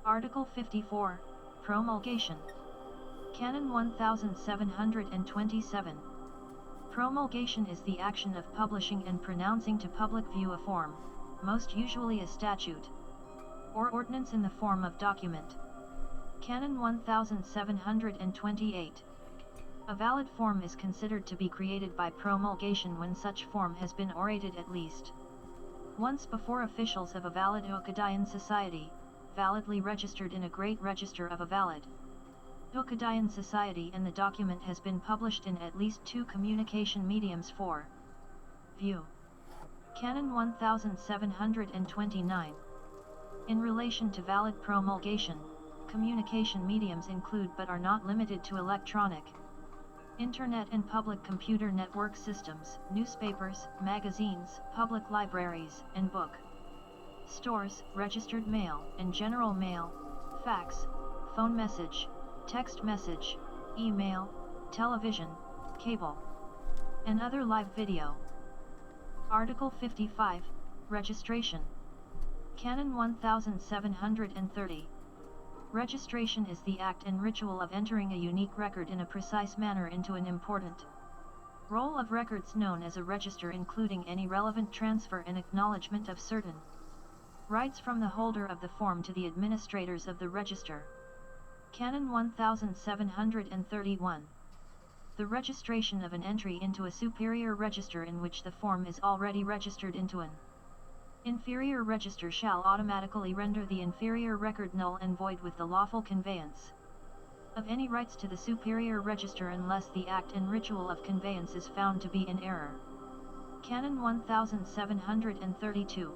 Article 54, Promulgation. Canon 1727. Promulgation is the action of publishing and pronouncing to public view a form, most usually a statute, or ordinance in the form of document. Canon 1728. A valid form is considered to be created by promulgation when such form has been orated at least once before officials of a valid Hokkaidan society, validly registered in a great register of a valid Hokkaidan society, and the document has been published in at least 2 communication mediums for view. Canon 1729. In relation to valid promulgation, communication mediums include but are not limited to electronic, Internet and public computer network systems, newspapers, magazines, public libraries, and book stores, registered mail and general mail, fax, phone message, text message, email, television, cable, and other live video. Article 55, Registration. Canon 1730. Registration is the act and ritual of entering a unique record in a precise manner into an important roll of records known as a register, including any relevant transfer and acknowledgement of certain rights from the holder of the form to the administrators of the register. Canon 1731. The registration of an entry into a superior register in which the form is already registered into an inferior register shall automatically render the inferior record null and void with the lawful conveyance of any rights to the superior register unless the act and ritual of conveyance is found to be in error. Canon 1732.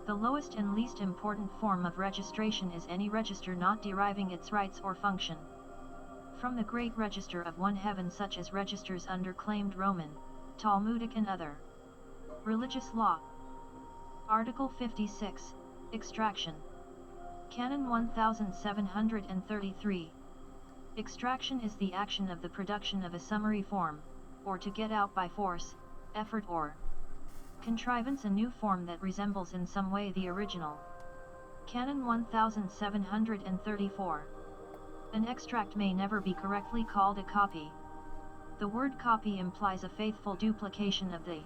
The lowest and least important form of registration is any register not deriving its rights or function from the great register of one heaven, such as registers under claimed Roman, Talmudic and other religious law. Article 56, Extraction. Canon 1733. Extraction is the action of the production of a summary form, or to get out by force, effort or contrivance a new form that resembles in some way the original. Canon 1734. An extract may never be correctly called a copy. The word copy implies a faithful duplication of the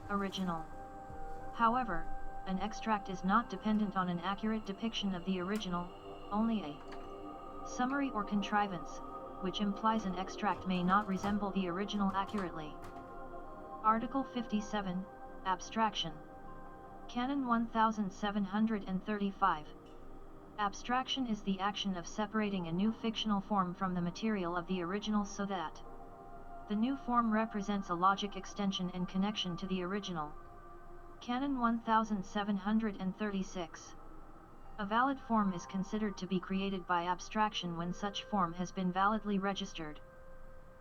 original. However, an extract is not dependent on an accurate depiction of the original, only a summary or contrivance, which implies an extract may not resemble the original accurately. Article 57, Abstraction. Canon 1735. Abstraction is the action of separating a new fictional form from the material of the original so that the new form represents a logic extension and connection to the original. Canon 1736. A valid form is considered to be created by abstraction when such form has been validly registered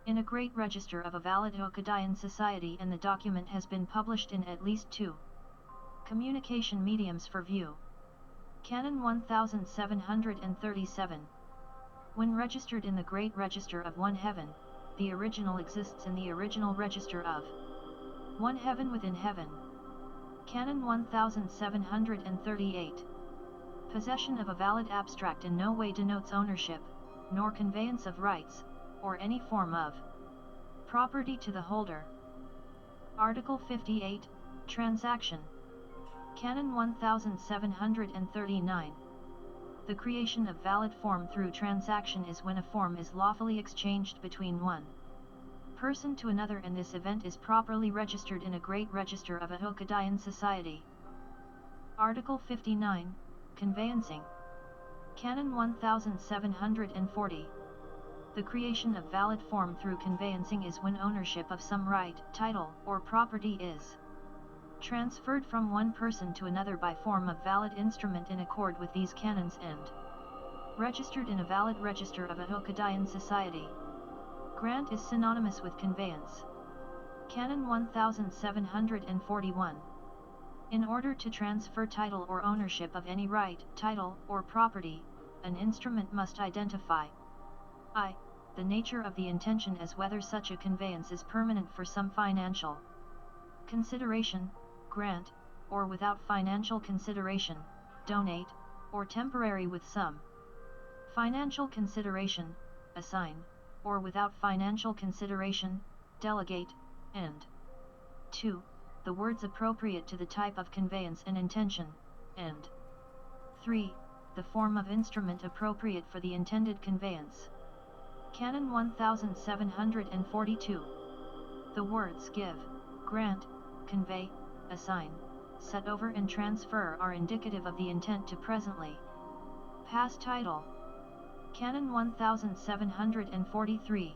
in a great register of a valid Hokkaidan society and the document has been published in at least 2 communication mediums for view. Canon 1737. When registered in the great register of one heaven, the original exists in the original register of one heaven within heaven. Canon 1738. Possession of a valid abstract in no way denotes ownership, nor conveyance of rights, or any form of property to the holder. Article 58, Transaction. Canon 1739. The creation of valid form through transaction is when a form is lawfully exchanged between one person to another and this event is properly registered in a great register of a Hokkaidan society. Article 59, Conveyancing. Canon 1740. The creation of valid form through conveyancing is when ownership of some right, title, or property is transferred from one person to another by form of valid instrument in accord with these canons and registered in a valid register of a Hokkaidan society. Grant is synonymous with conveyance. Canon 1741. In order to transfer title or ownership of any right, title, or property, an instrument must identify I. The nature of the intention as whether such a conveyance is permanent for some financial consideration, grant, or without financial consideration, donate, or temporary with some financial consideration, assign, or without financial consideration, delegate, and 2. The words appropriate to the type of conveyance and intention, and 3. The form of instrument appropriate for the intended conveyance. Canon 1742. The words give, grant, convey, assign, set over and transfer are indicative of the intent to presently pass title. Canon 1743.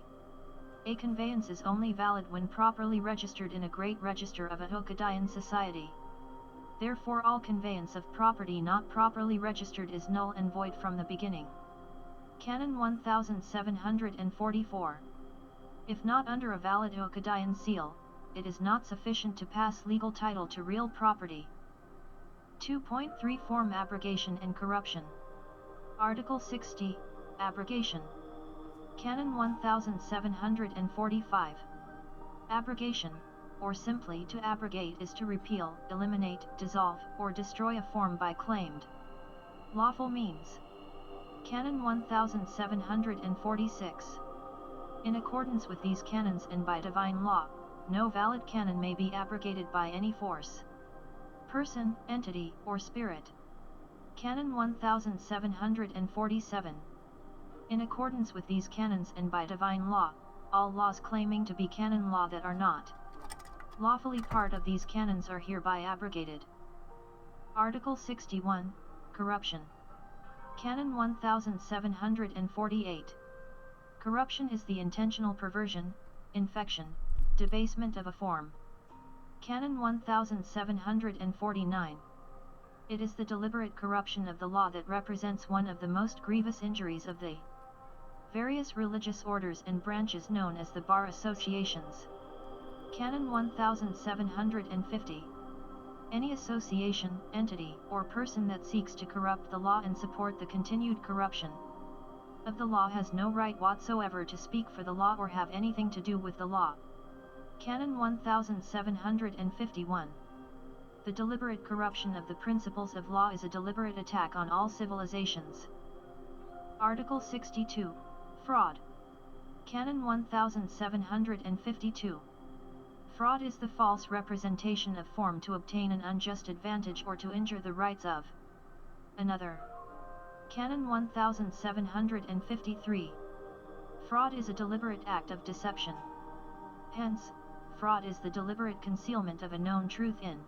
A conveyance is only valid when properly registered in a great register of a Hokkaidan society. Therefore all conveyance of property not properly registered is null and void from the beginning. Canon 1744. If not under a valid Hokkaidan seal, it is not sufficient to pass legal title to real property. 2.3 Form Abrogation and Corruption. Article 60, Abrogation. Canon 1745. Abrogation, or simply to abrogate, is to repeal, eliminate, dissolve, or destroy a form by claimed lawful means. Canon 1746. In accordance with these canons and by divine law, no valid canon may be abrogated by any force, person, entity, or spirit. Canon 1747. In accordance with these canons and by divine law, all laws claiming to be canon law that are not lawfully part of these canons are hereby abrogated. Article 61, Corruption. Canon 1748. Corruption is the intentional perversion, infection, debasement of a form. Canon 1749. It is the deliberate corruption of the law that represents one of the most grievous injuries of the various religious orders and branches known as the bar associations. Canon 1750. Any association, entity, or person that seeks to corrupt the law and support the continued corruption of the law has no right whatsoever to speak for the law or have anything to do with the law. Canon 1751. The deliberate corruption of the principles of law is a deliberate attack on all civilizations. Article 62, Fraud. Canon 1752. Fraud is the false representation of form to obtain an unjust advantage or to injure the rights of another. Canon 1753. Fraud is a deliberate act of deception. Hence, fraud is the deliberate concealment of a known truth in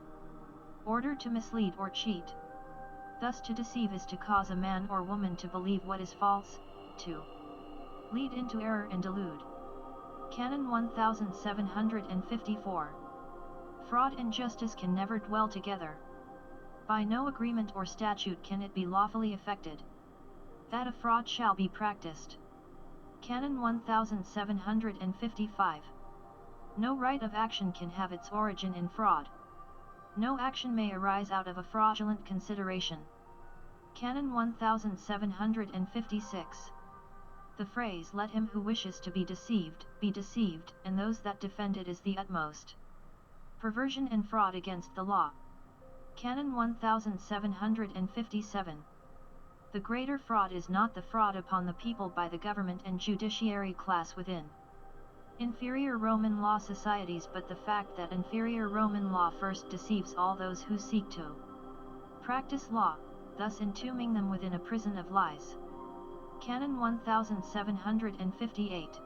order to mislead or cheat. Thus to deceive is to cause a man or woman to believe what is false, to lead into error and delude. Canon 1754. Fraud and justice can never dwell together. By no agreement or statute can it be lawfully effected that a fraud shall be practiced. Canon 1755. No right of action can have its origin in fraud. No action may arise out of a fraudulent consideration. Canon 1756. The phrase "let him who wishes to be deceived, and those that defend it" is the utmost perversion and fraud against the law. Canon 1757. The greater fraud is not the fraud upon the people by the government and judiciary class within inferior Roman law societies, but the fact that inferior Roman law first deceives all those who seek to practice law, thus entombing them within a prison of lies. Canon 1758.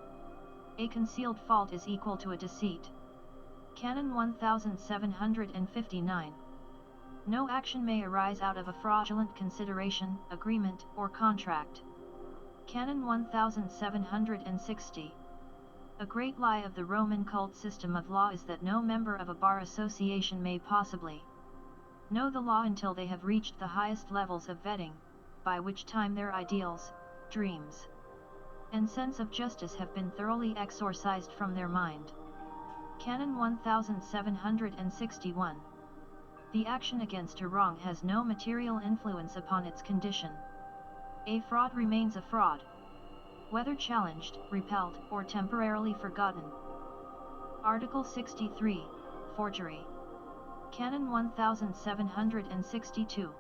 A concealed fault is equal to a deceit. Canon 1759. No action may arise out of a fraudulent consideration, agreement, or contract. Canon 1760. A great lie of the Roman cult system of law is that no member of a bar association may possibly know the law until they have reached the highest levels of vetting, by which time their ideals, dreams, and sense of justice have been thoroughly exorcised from their mind. Canon 1761. The action against a wrong has no material influence upon its condition. A fraud remains a fraud, whether challenged, repelled, or temporarily forgotten. Article 63, Forgery. Canon 1762.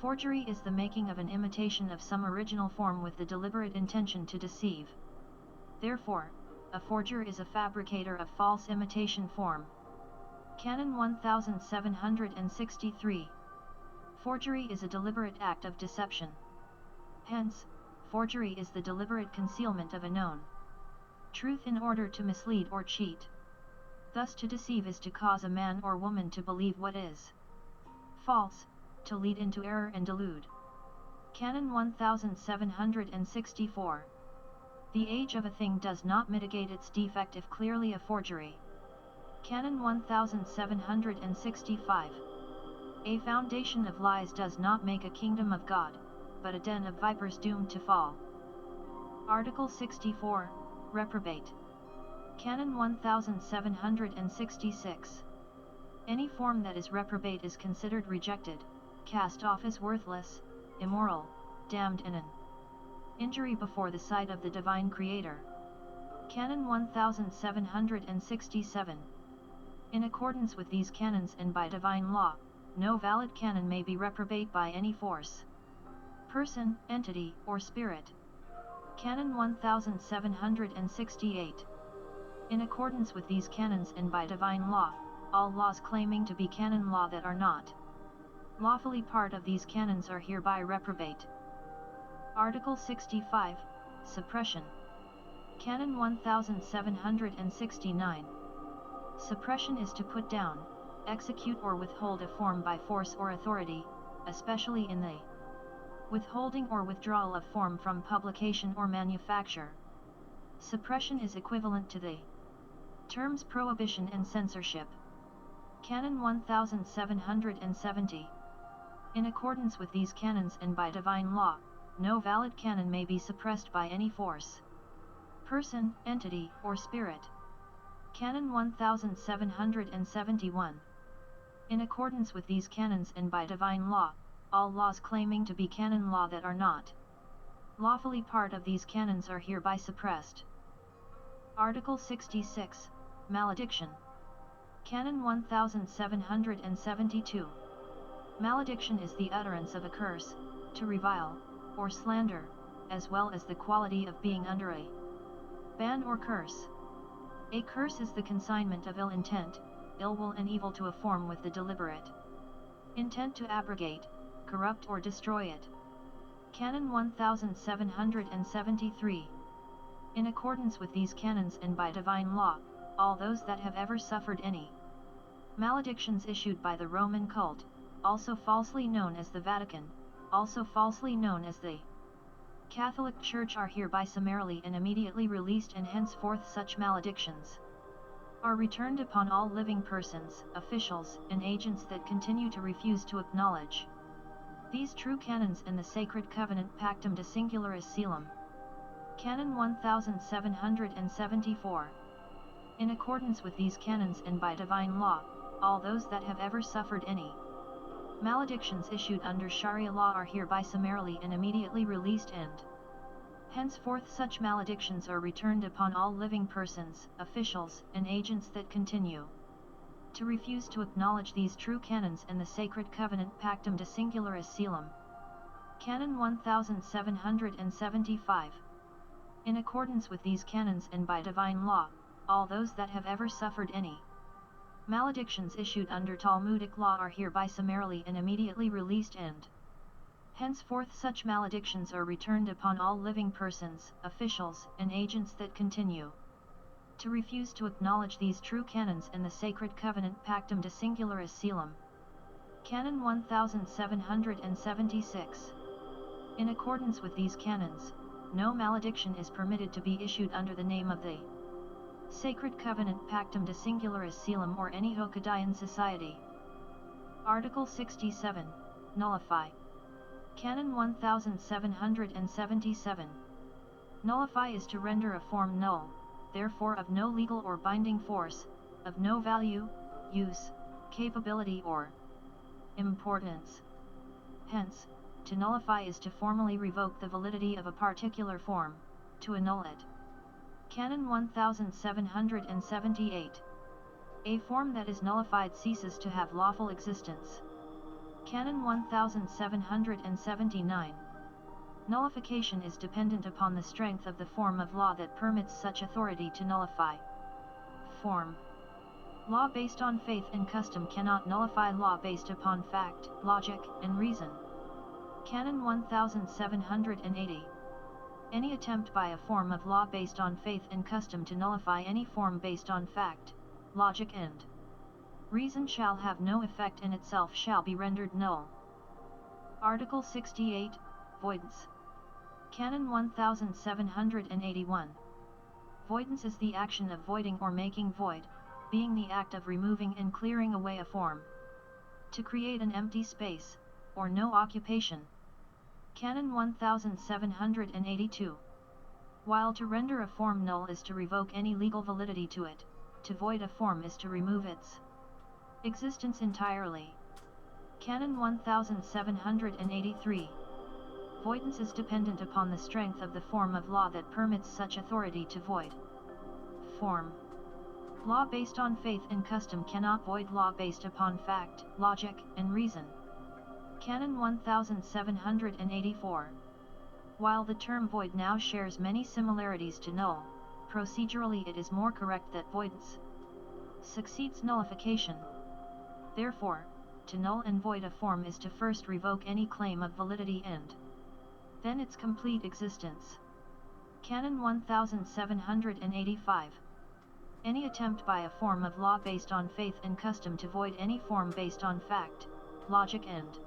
Forgery is the making of an imitation of some original form with the deliberate intention to deceive. Therefore, a forger is a fabricator of false imitation form. Canon 1763. Forgery is a deliberate act of deception. Hence, forgery is the deliberate concealment of a known truth in order to mislead or cheat. Thus to deceive is to cause a man or woman to believe what is false, to lead into error and delude. Canon 1764. The age of a thing does not mitigate its defect if clearly a forgery. Canon 1765. A foundation of lies does not make a kingdom of God, but a den of vipers doomed to fall. Article 64, Reprobate. Canon 1766. Any form that is reprobate is considered rejected, cast off as worthless, immoral, damned and an injury before the sight of the divine Creator. Canon 1767. In accordance with these canons and by divine law, no valid canon may be reprobate by any force, person, entity, or spirit. Canon 1768. In accordance with these canons and by divine law, all laws claiming to be canon law that are not lawfully part of these canons are hereby reprobate. Article 65, Suppression. Canon 1769. Suppression is to put down, execute or withhold a form by force or authority, especially in the withholding or withdrawal of form from publication or manufacture. Suppression is equivalent to the terms prohibition and censorship. Canon 1770. In accordance with these canons and by divine law, no valid canon may be suppressed by any force, person, entity, or spirit. Canon 1771. In accordance with these canons and by divine law, all laws claiming to be canon law that are not lawfully part of these canons are hereby suppressed. Article 66, Malediction. Canon 1772. Malediction is the utterance of a curse, to revile, or slander, as well as the quality of being under a ban or curse. A curse is the consignment of ill intent, ill will and evil to a form with the deliberate intent to abrogate, corrupt or destroy it. Canon 1773. In accordance with these canons and by divine law, all those that have ever suffered any maledictions issued by the Roman cult, also falsely known as the Vatican, also falsely known as the Catholic Church, are hereby summarily and immediately released, and henceforth such maledictions are returned upon all living persons, officials, and agents that continue to refuse to acknowledge these true canons and the sacred covenant Pactum de Singularis Caelum. Canon 1774. In accordance with these canons and by divine law, all those that have ever suffered any maledictions issued under Sharia law are hereby summarily and immediately released, and henceforth such maledictions are returned upon all living persons, officials, and agents that continue to refuse to acknowledge these true canons and the sacred covenant Pactum de Singularis Caelum. Canon 1775. In accordance with these canons and by divine law, all those that have ever suffered any maledictions issued under Talmudic law are hereby summarily and immediately released, and henceforth such maledictions are returned upon all living persons, officials, and agents that continue to refuse to acknowledge these true canons and the sacred covenant Pactum de Singularis Caelum. Canon 1776. In accordance with these canons, no malediction is permitted to be issued under the name of the Sacred Covenant Pactum de Singularis Caelum or any Hokkaidian society. Article 67, Nullify. Canon 1777. Nullify is to render a form null, therefore of no legal or binding force, of no value, use, capability or importance. Hence, to nullify is to formally revoke the validity of a particular form, to annul it. Canon 1778. A form that is nullified ceases to have lawful existence. Canon 1779. Nullification is dependent upon the strength of the form of law that permits such authority to nullify. Form. Law based on faith and custom cannot nullify law based upon fact, logic, and reason. Canon 1780. Any attempt by a form of law based on faith and custom to nullify any form based on fact, logic and reason shall have no effect in itself shall be rendered null. Article 68, Voidance. Canon 1781. Voidance is the action of voiding or making void, being the act of removing and clearing away a form. To create an empty space, or no occupation. Canon 1782. While to render a form null is to revoke any legal validity to it, to void a form is to remove its existence entirely. Canon 1783. Voidance is dependent upon the strength of the form of law that permits such authority to void. Form. Law based on faith and custom cannot void law based upon fact, logic, and reason. Canon 1784. While the term void now shares many similarities to null, procedurally it is more correct that voidance succeeds nullification. Therefore, to null and void a form is to first revoke any claim of validity and then its complete existence. Canon 1785. Any attempt by a form of law based on faith and custom to void any form based on fact, logic and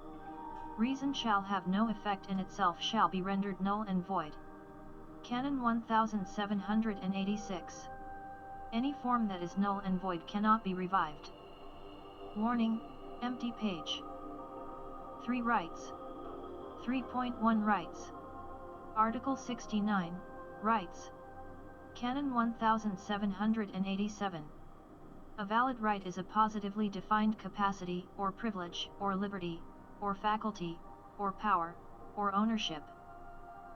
reason shall have no effect in itself shall be rendered null and void. Canon 1786. Any form that is null and void cannot be revived. Warning, empty page. 3 rights. 3.1 Rights. Article 69, Rights. Canon 1787. A valid right is a positively defined capacity, or privilege, or liberty, or faculty, or power, or ownership,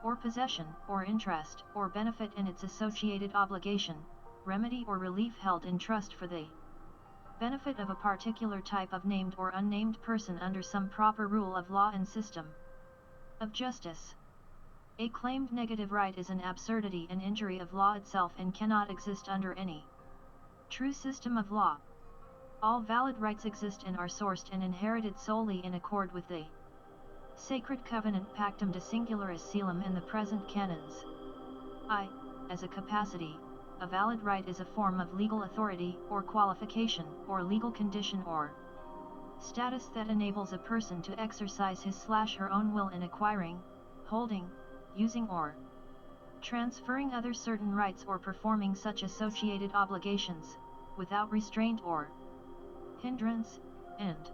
or possession, or interest, or benefit in its associated obligation, remedy or relief held in trust for the benefit of a particular type of named or unnamed person under some proper rule of law and system of justice. A claimed negative right is an absurdity and injury of law itself and cannot exist under any true system of law. All valid rights exist and are sourced and inherited solely in accord with the sacred covenant Pactum de Singularis Caelum and the present canons. I, as a capacity, a valid right is a form of legal authority, or qualification, or legal condition or status that enables a person to exercise his/her own will in acquiring, holding, using or transferring other certain rights or performing such associated obligations, without restraint or hindrance, and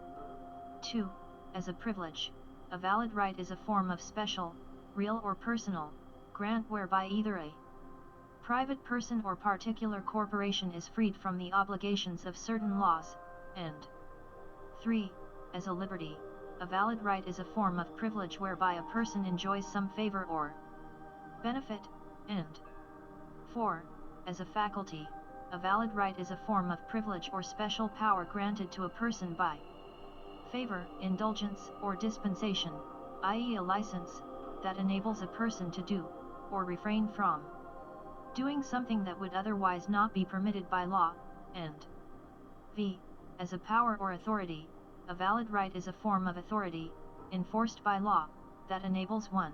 2. As a privilege, a valid right is a form of special, real or personal, grant whereby either a private person or particular corporation is freed from the obligations of certain laws, and 3. As a liberty, a valid right is a form of privilege whereby a person enjoys some favor or benefit, and 4. As a faculty, a valid right is a form of privilege or special power granted to a person by favor, indulgence, or dispensation, i.e. a license, that enables a person to do, or refrain from, doing something that would otherwise not be permitted by law, and v. As a power or authority, a valid right is a form of authority, enforced by law, that enables one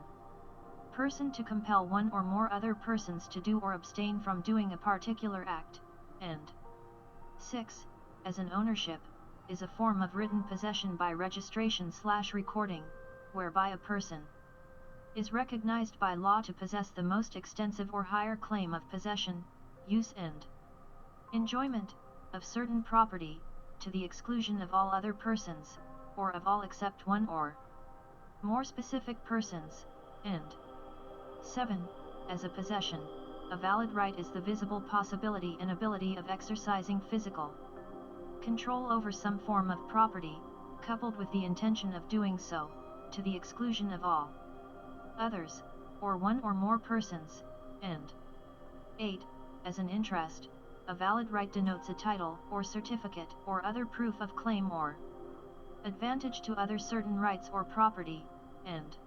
person to compel one or more other persons to do or abstain from doing a particular act, and 6. As an ownership, is a form of written possession by registration/recording, whereby a person is recognized by law to possess the most extensive or higher claim of possession, use and enjoyment, of certain property, to the exclusion of all other persons, or of all except one or more specific persons, and 7. As a possession, a valid right is the visible possibility and ability of exercising physical control over some form of property, coupled with the intention of doing so, to the exclusion of all others, or one or more persons, and 8. As an interest, a valid right denotes a title, or certificate, or other proof of claim or advantage to other certain rights or property, and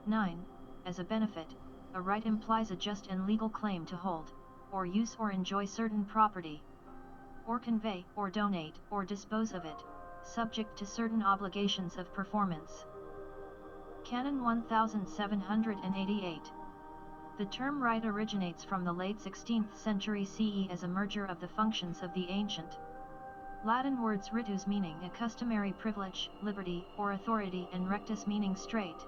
9. As a benefit, a right implies a just and legal claim to hold, or use or enjoy certain property, or convey, or donate, or dispose of it, subject to certain obligations of performance. Canon 1788. The term right originates from the late 16th century CE as a merger of the functions of the ancient Latin words ritus meaning a customary privilege, liberty, or authority, and rectus meaning straight,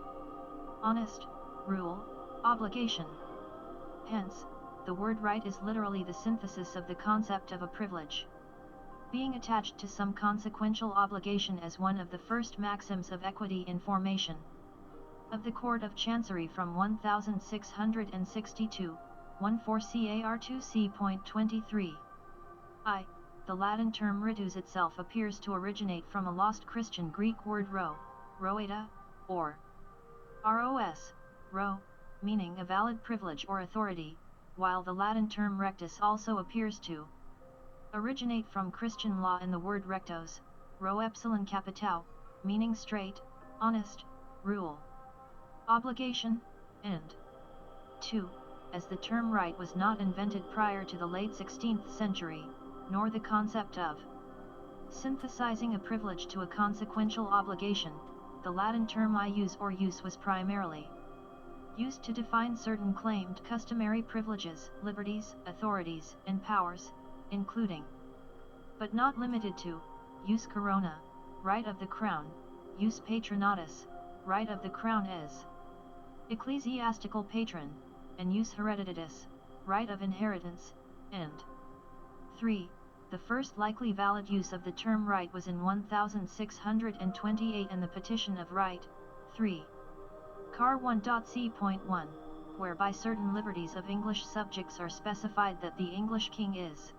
honest, rule, obligation. Hence, the word right is literally the synthesis of the concept of a privilege, being attached to some consequential obligation as one of the first maxims of equity in formation of the Court of Chancery from 1662, 14 Car 2c.23. The Latin term ritus itself appears to originate from a lost Christian Greek word roeta, or ros, meaning a valid privilege or authority, while the Latin term rectus also appears to originate from Christian law and the word rectos, rho epsilon capitao, meaning straight, honest, rule, obligation, and 2. As the term right was not invented prior to the late 16th century, nor the concept of synthesizing a privilege to a consequential obligation, the Latin term ius or use was primarily used to define certain claimed customary privileges, liberties, authorities, and powers, including, but not limited to, jus corona, right of the crown, jus patronatus, right of the crown as ecclesiastical patron, and jus hereditatis, right of inheritance, and 3. The first likely valid use of the term right was in 1628 and the Petition of Right, 3. Car 1.c.1, whereby certain liberties of English subjects are specified that the English king is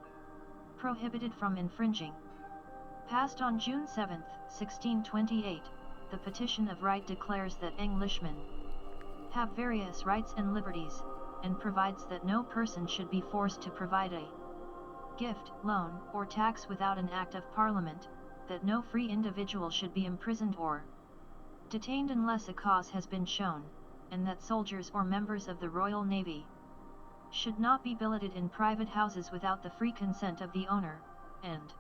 prohibited from infringing. Passed on June 7, 1628, the Petition of Right declares that Englishmen have various rights and liberties, and provides that no person should be forced to provide a gift, loan, or tax without an act of Parliament, that no free individual should be imprisoned or detained unless a cause has been shown, and that soldiers or members of the Royal Navy should not be billeted in private houses without the free consent of the owner, and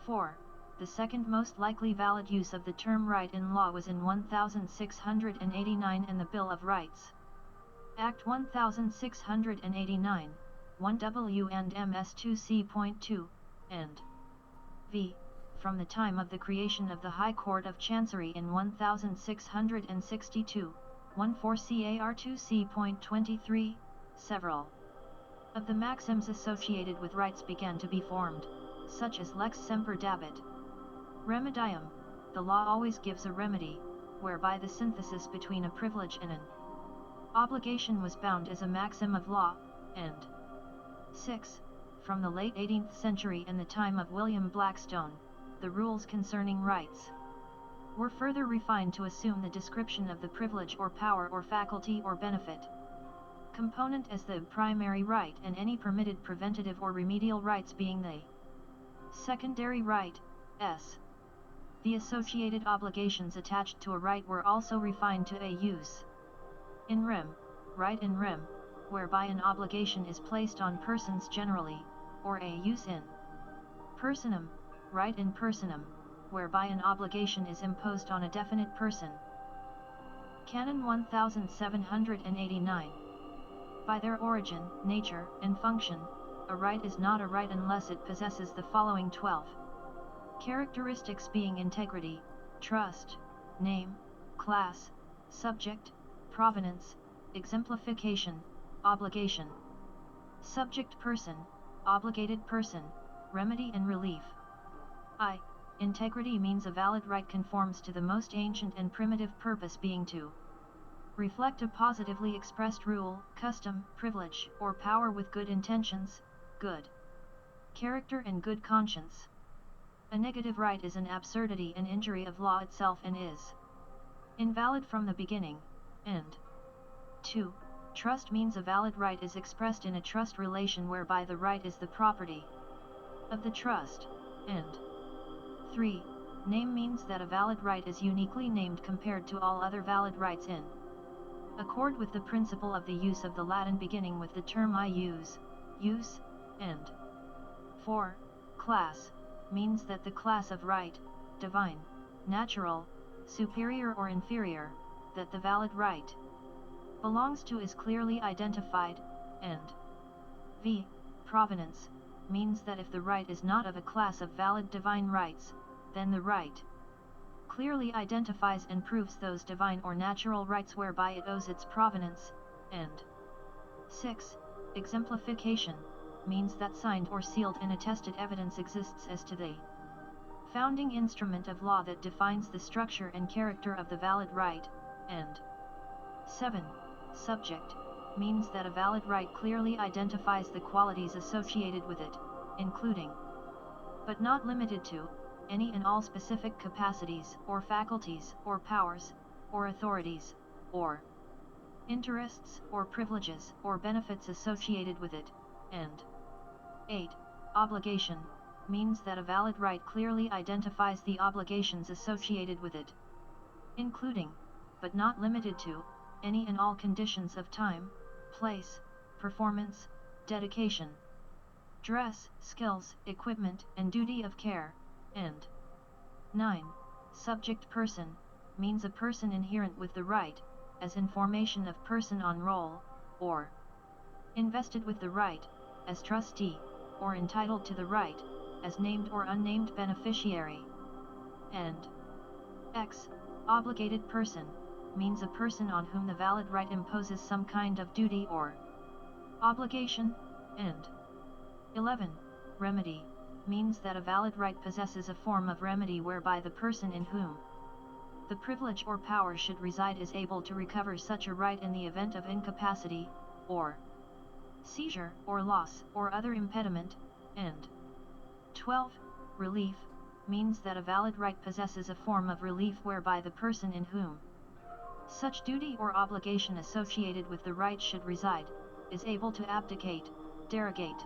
4. The second most likely valid use of the term right in law was in 1689 and the Bill of Rights, Act 1689, 1W and MS 2c.2, and v. From the time of the creation of the High Court of Chancery in 1662, 14 Car 2c.23, several of the maxims associated with rights began to be formed, such as lex semper dabit remedium, the law always gives a remedy, whereby the synthesis between a privilege and an obligation was bound as a maxim of law, and 6. From the late 18th century and the time of William Blackstone, the rules concerning rights were further refined to assume the description of the privilege or power or faculty or benefit component as the primary right and any permitted preventative or remedial rights being the secondary right, s. The associated obligations attached to a right were also refined to a use in rem, right in rem, whereby an obligation is placed on persons generally, or a use in personam, right in personam, whereby an obligation is imposed on a definite person. Canon 1789. By their origin, nature, and function, a right is not a right unless it possesses the following 12 characteristics being integrity, trust, name, class, subject, provenance, exemplification, obligation, subject person, obligated person, remedy and relief. Integrity means a valid right conforms to the most ancient and primitive purpose being to reflect a positively expressed rule, custom, privilege, or power with good intentions, good character and good conscience. A negative right is an absurdity and injury of law itself and is invalid from the beginning, and 2. Trust means a valid right is expressed in a trust relation whereby the right is the property of the trust, and 3. Name means that a valid right is uniquely named compared to all other valid rights in accord with the principle of the use of the Latin beginning with the term use, and 4. Class, means that the class of right, divine, natural, superior or inferior, that the valid right belongs to is clearly identified, and v. Provenance, means that if the right is not of a class of valid divine rights, then the right clearly identifies and proves those divine or natural rights whereby it owes its provenance, and 6. Exemplification, means that signed or sealed and attested evidence exists as to the founding instrument of law that defines the structure and character of the valid right, and 7. Subject, means that a valid right clearly identifies the qualities associated with it, including, but not limited to, any and all specific capacities, or faculties, or powers, or authorities, or interests, or privileges, or benefits associated with it, and 8. Obligation, means that a valid right clearly identifies the obligations associated with it, including, but not limited to, any and all conditions of time, place, performance, dedication, dress, skills, equipment, and duty of care, and 9. Subject person, means a person inherent with the right, as in formation of person on roll, or invested with the right, as trustee, or entitled to the right, as named or unnamed beneficiary, and x. Obligated person, means a person on whom the valid right imposes some kind of duty or obligation, and 11. Remedy, means that a valid right possesses a form of remedy whereby the person in whom the privilege or power should reside is able to recover such a right in the event of incapacity, or seizure, or loss, or other impediment, and 12. Relief, means that a valid right possesses a form of relief whereby the person in whom such duty or obligation associated with the right should reside, is able to abdicate, derogate,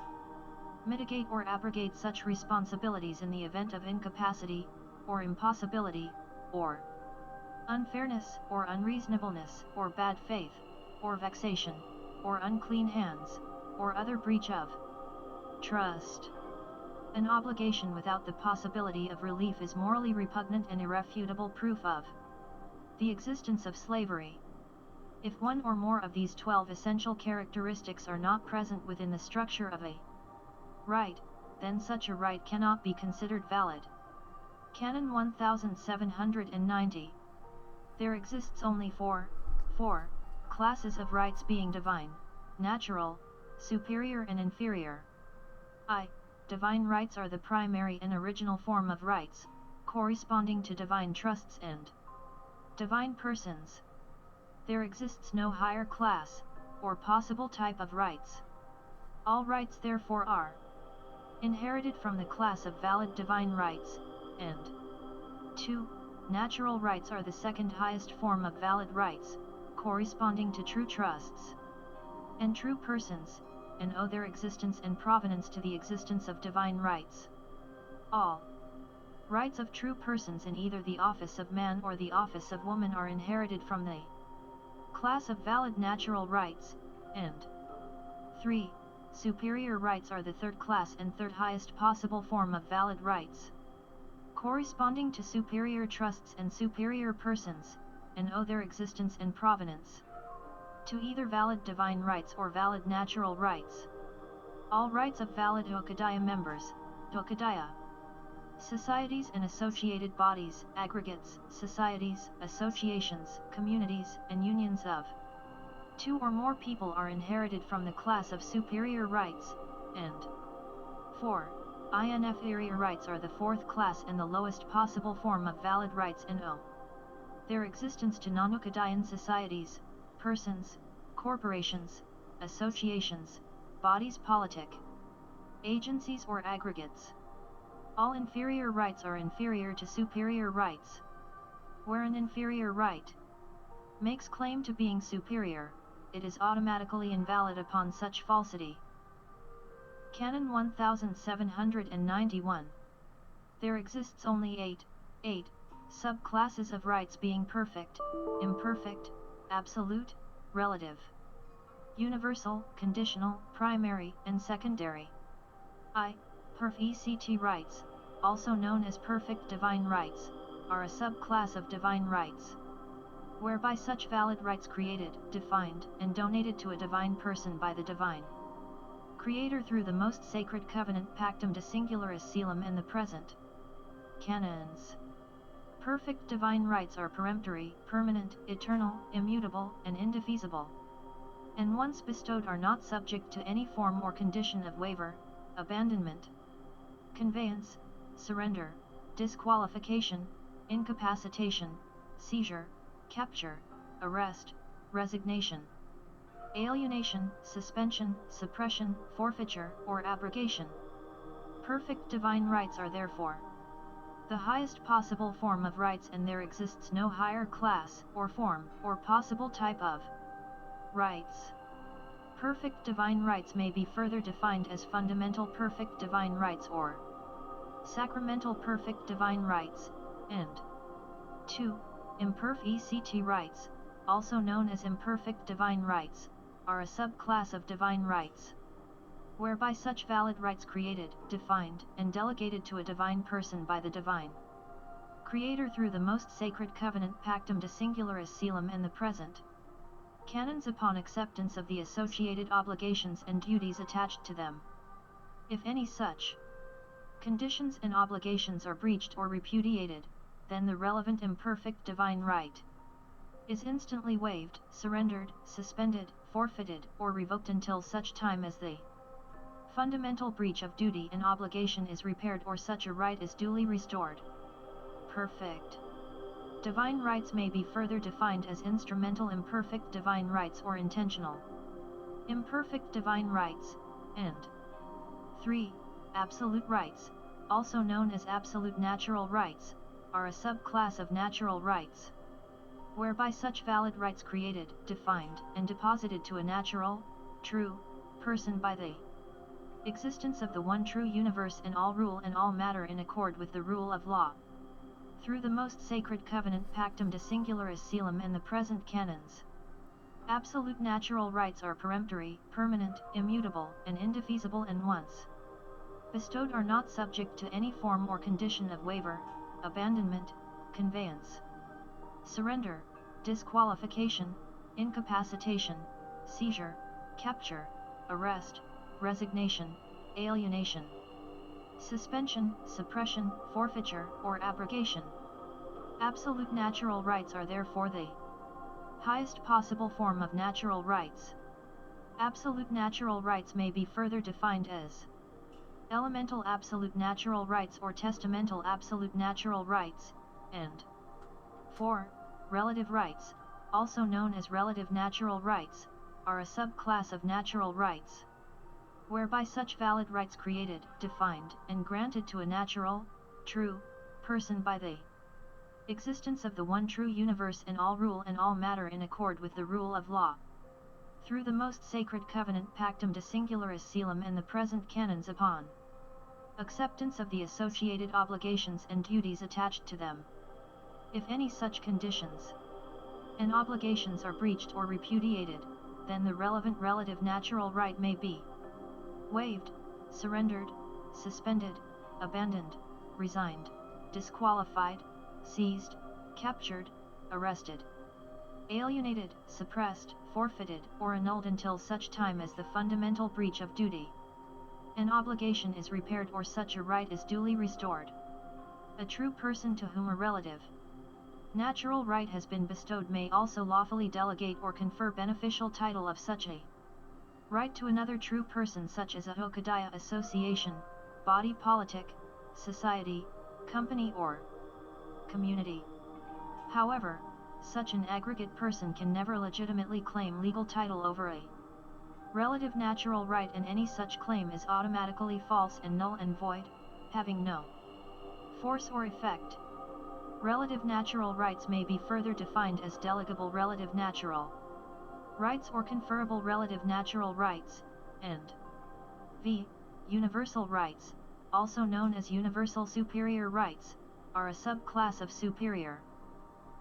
mitigate or abrogate such responsibilities in the event of incapacity, or impossibility, or unfairness, or unreasonableness, or bad faith, or vexation, or unclean hands, or other breach of trust. An obligation without the possibility of relief is morally repugnant and irrefutable proof of the existence of slavery. If one or more of these 12 essential characteristics are not present within the structure of a right, then such a right cannot be considered valid. Canon 1790. There exists only four classes of rights being divine, natural, superior and inferior. Divine rights are the primary and original form of rights, corresponding to divine trusts and divine persons. There exists no higher class, or possible type of rights. All rights therefore are inherited from the class of valid divine rights, and 2. Natural rights are the second highest form of valid rights, corresponding to true trusts and true persons, and owe their existence and provenance to the existence of divine rights. All rights of true persons in either the office of man or the office of woman are inherited from the class of valid natural rights, and 3. Superior rights are the third class and third highest possible form of valid rights, corresponding to superior trusts and superior persons, and owe their existence and provenance to either valid divine rights or valid natural rights. All rights of valid Hokadaya members, Hokadaya societies and associated bodies, aggregates, societies, associations, communities, and unions of 2 or more people are inherited from the class of superior rights, and 4. Inferior rights are the fourth class and the lowest possible form of valid rights and owe their existence to non-Hokadayan societies, persons, corporations, associations, bodies politic, agencies or aggregates. All inferior rights are inferior to superior rights. Where an inferior right makes claim to being superior, it is automatically invalid upon such falsity. Canon 1791. There exists only 8 8. Subclasses of rights being perfect, imperfect, absolute, relative, universal, conditional, primary, and secondary. I. Perf. rights, also known as perfect divine rights, are a subclass of divine rights, whereby such valid rights created, defined, and donated to a divine person by the divine Creator through the most sacred covenant Pactum De Singularus Caelum and the present Canons. Perfect divine rights are peremptory, permanent, eternal, immutable, and indefeasible, and once bestowed are not subject to any form or condition of waiver, abandonment, conveyance, surrender, disqualification, incapacitation, seizure, capture, arrest, resignation, alienation, suspension, suppression, forfeiture, or abrogation. Perfect divine rights are therefore the highest possible form of rights, and there exists no higher class, or form, or possible type of rights. Perfect divine rights may be further defined as fundamental perfect divine rights or sacramental perfect divine rights, and 2. Imperfect rights, also known as imperfect divine rights, are a subclass of divine rights, whereby such valid rights created, defined, and delegated to a divine person by the divine Creator through the most sacred covenant Pactum De Singularus Caelum and the present Canons upon acceptance of the associated obligations and duties attached to them. If any such conditions and obligations are breached or repudiated, then the relevant imperfect divine right is instantly waived, surrendered, suspended, forfeited, or revoked until such time as the fundamental breach of duty and obligation is repaired or such a right is duly restored. Perfect divine rights may be further defined as instrumental imperfect divine rights or intentional imperfect divine rights, and 3. Absolute rights, also known as absolute natural rights, are a subclass of natural rights, whereby such valid rights created, defined, and deposited to a natural, true, person by the existence of the one true universe and all rule and all matter in accord with the rule of law. Through the most sacred covenant Pactum De Singularus Caelum and the present canons. Absolute natural rights are peremptory, permanent, immutable, and indefeasible, and once bestowed are not subject to any form or condition of waiver, abandonment, conveyance, surrender, disqualification, incapacitation, seizure, capture, arrest, resignation, alienation, suspension, suppression, forfeiture, or abrogation. Absolute natural rights are therefore the highest possible form of natural rights. Absolute natural rights may be further defined as elemental absolute natural rights or testamental absolute natural rights, and 4. Relative rights, also known as relative natural rights, are a subclass of natural rights, whereby such valid rights created, defined, and granted to a natural, true, person by the existence of the one true universe and all rule and all matter in accord with the rule of law. Through the most sacred covenant Pactum De Singularus Caelum and the present canons upon acceptance of the associated obligations and duties attached to them. If any such conditions and obligations are breached or repudiated, then the relevant relative natural right may be waived, surrendered, suspended, abandoned, resigned, disqualified, seized, captured, arrested, alienated, suppressed, forfeited, or annulled until such time as the fundamental breach of duty and obligation is repaired or such a right is duly restored. A true person to whom a relative natural right has been bestowed may also lawfully delegate or confer beneficial title of such a right to another true person, such as a Hokadiah association, body politic, society, company, or community. However, such an aggregate person can never legitimately claim legal title over a relative natural right, and any such claim is automatically false and null and void, having no force or effect. Relative natural rights may be further defined as delegable relative natural rights or conferable relative natural rights, and v. universal rights, also known as universal superior rights, are a subclass of superior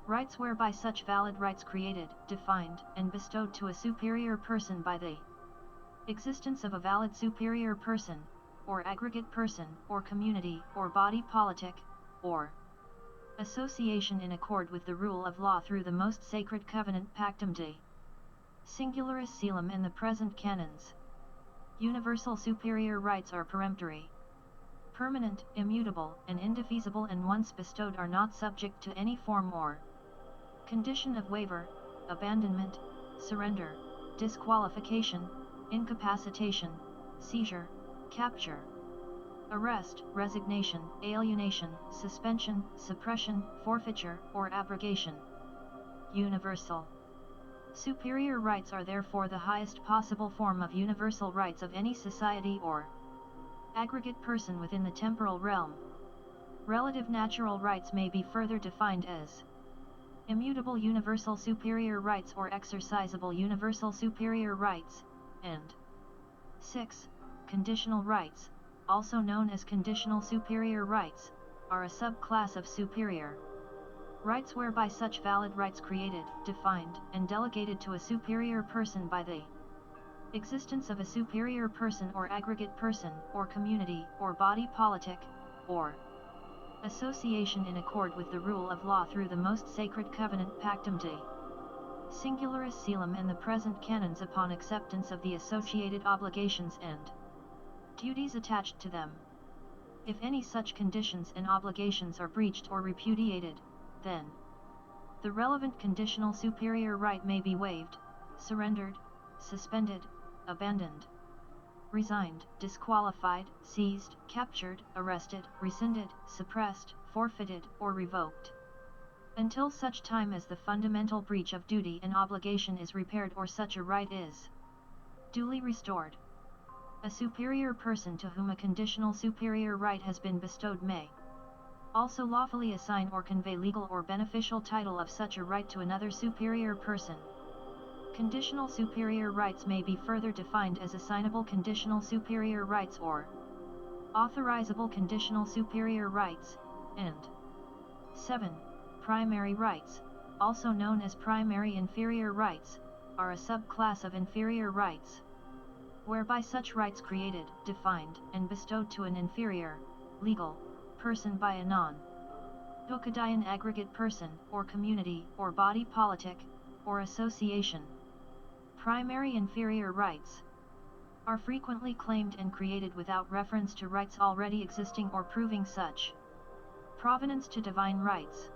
rights whereby such valid rights created, defined, and bestowed to a superior person by the existence of a valid superior person, or aggregate person, or community, or body politic, or association in accord with the rule of law through the most sacred covenant Pactum De Singularis Coelum and the present canons. Universal superior rights are peremptory, permanent, immutable, and indefeasible, and once bestowed are not subject to any form or condition of waiver, abandonment, surrender, disqualification, incapacitation, seizure, capture, arrest, resignation, alienation, suspension, suppression, forfeiture, or abrogation. Universal superior rights are therefore the highest possible form of universal rights of any society or aggregate person within the temporal realm. Relative natural rights may be further defined as immutable universal superior rights or exercisable universal superior rights, and 6. Conditional rights, also known as conditional superior rights, are a subclass of superior rights whereby such valid rights created, defined, and delegated to a superior person by the existence of a superior person or aggregate person, or community, or body politic, or association in accord with the rule of law through the most sacred covenant Pactum De Singularis Coelum and the present canons upon acceptance of the associated obligations and duties attached to them. If any such conditions and obligations are breached or repudiated, then the relevant conditional superior right may be waived, surrendered, suspended, abandoned, resigned, disqualified, seized, captured, arrested, rescinded, suppressed, forfeited, or revoked, until such time as the fundamental breach of duty and obligation is repaired or such a right is duly restored. A superior person to whom a conditional superior right has been bestowed may also lawfully assign or convey legal or beneficial title of such a right to another superior person. Conditional superior rights may be further defined as assignable conditional superior rights or authorizable conditional superior rights, and 7. Primary rights, also known as primary inferior rights, are a subclass of inferior rights, whereby such rights created, defined, and bestowed to an inferior, legal, person by a non-Ducadian aggregate person, or community, or body politic, or association. Primary inferior rights are frequently claimed and created without reference to rights already existing or proving such provenance to divine rights.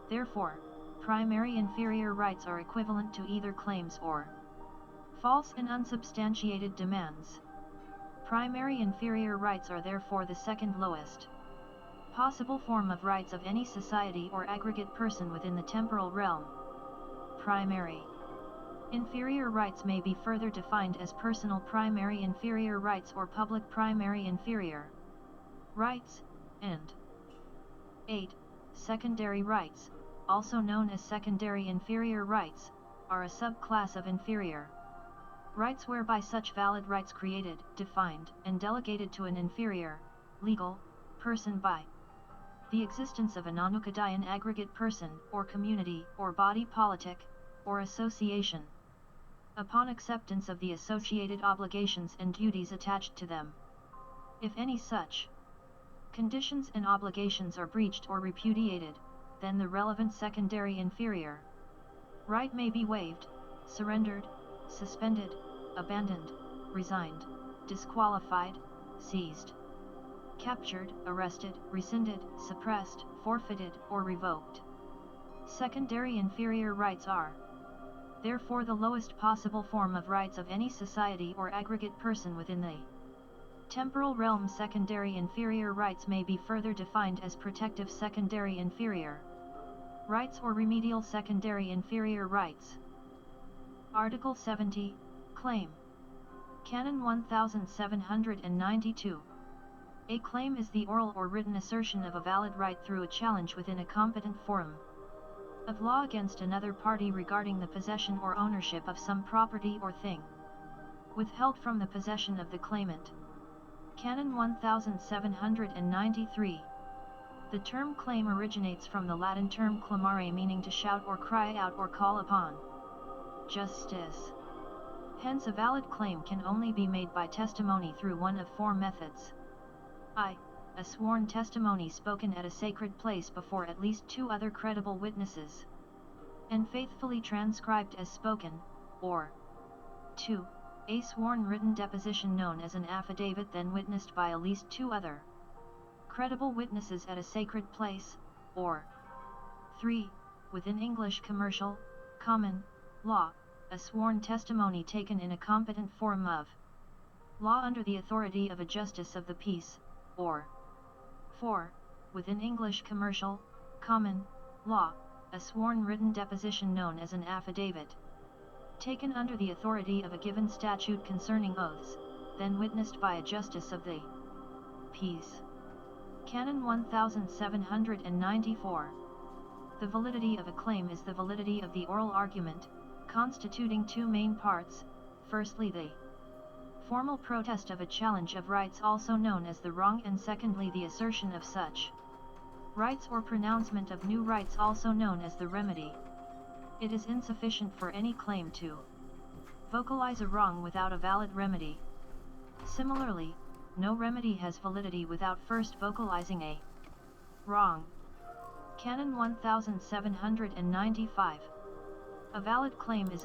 Therefore, primary inferior rights are equivalent to either claims or false and unsubstantiated demands. Primary inferior rights are therefore the second lowest possible form of rights of any society or aggregate person within the temporal realm. Primary inferior rights may be further defined as personal primary inferior rights or public primary inferior rights, and 8. Secondary rights, also known as secondary inferior rights, are a subclass of inferior rights whereby such valid rights created, defined, and delegated to an inferior, legal, person by the existence of a non-Ducadian aggregate person, or community, or body politic, or association, upon acceptance of the associated obligations and duties attached to them. If any such conditions and obligations are breached or repudiated, then the relevant secondary inferior right may be waived, surrendered, suspended, abandoned, resigned, disqualified, seized, captured, arrested, rescinded, suppressed, forfeited, or revoked. Secondary inferior rights are therefore the lowest possible form of rights of any society or aggregate person within the temporal realm. Secondary inferior rights may be further defined as protective secondary inferior rights or remedial secondary inferior rights. Article 70, Claim. Canon 1792. A claim is the oral or written assertion of a valid right through a challenge within a competent forum of law against another party regarding the possession or ownership of some property or thing withheld from the possession of the claimant. Canon 1793. The term claim originates from the Latin term clamare, meaning to shout or cry out or call upon justice. Hence a valid claim can only be made by testimony through one of four methods. I. A sworn testimony spoken at a sacred place before at least two other credible witnesses, and faithfully transcribed as spoken, or 2. A sworn written deposition known as an affidavit, then witnessed by at least two other credible witnesses at a sacred place, or 3. Within English commercial, common, law, a sworn testimony taken in a competent form of law under the authority of a justice of the peace, or 4. Within English commercial, common, law, a sworn written deposition known as an affidavit, taken under the authority of a given statute concerning oaths, then witnessed by a justice of the peace. Canon 1794. The validity of a claim is the validity of the oral argument, constituting two main parts: firstly the formal protest of a challenge of rights also known as the wrong, and secondly the assertion of such rights or pronouncement of new rights also known as the remedy. It is insufficient for any claim to vocalize a wrong without a valid remedy. Similarly, no remedy has validity without first vocalizing a wrong. Canon 1795. A valid claim is